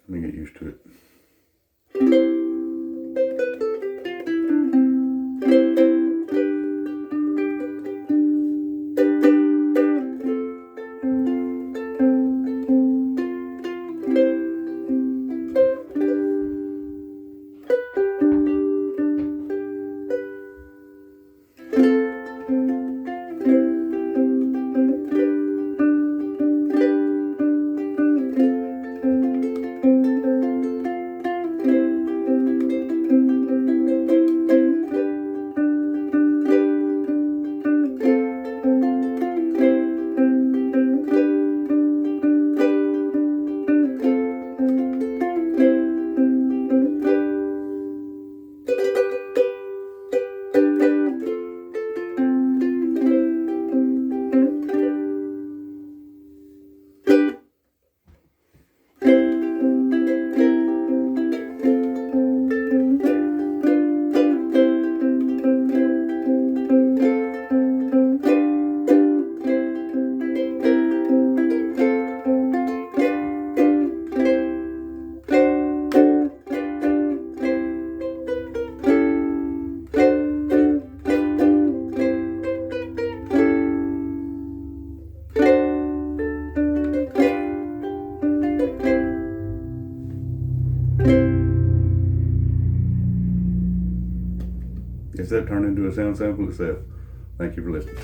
Let me get used to it. Guess that turned into a sound sample itself. Thank you for listening.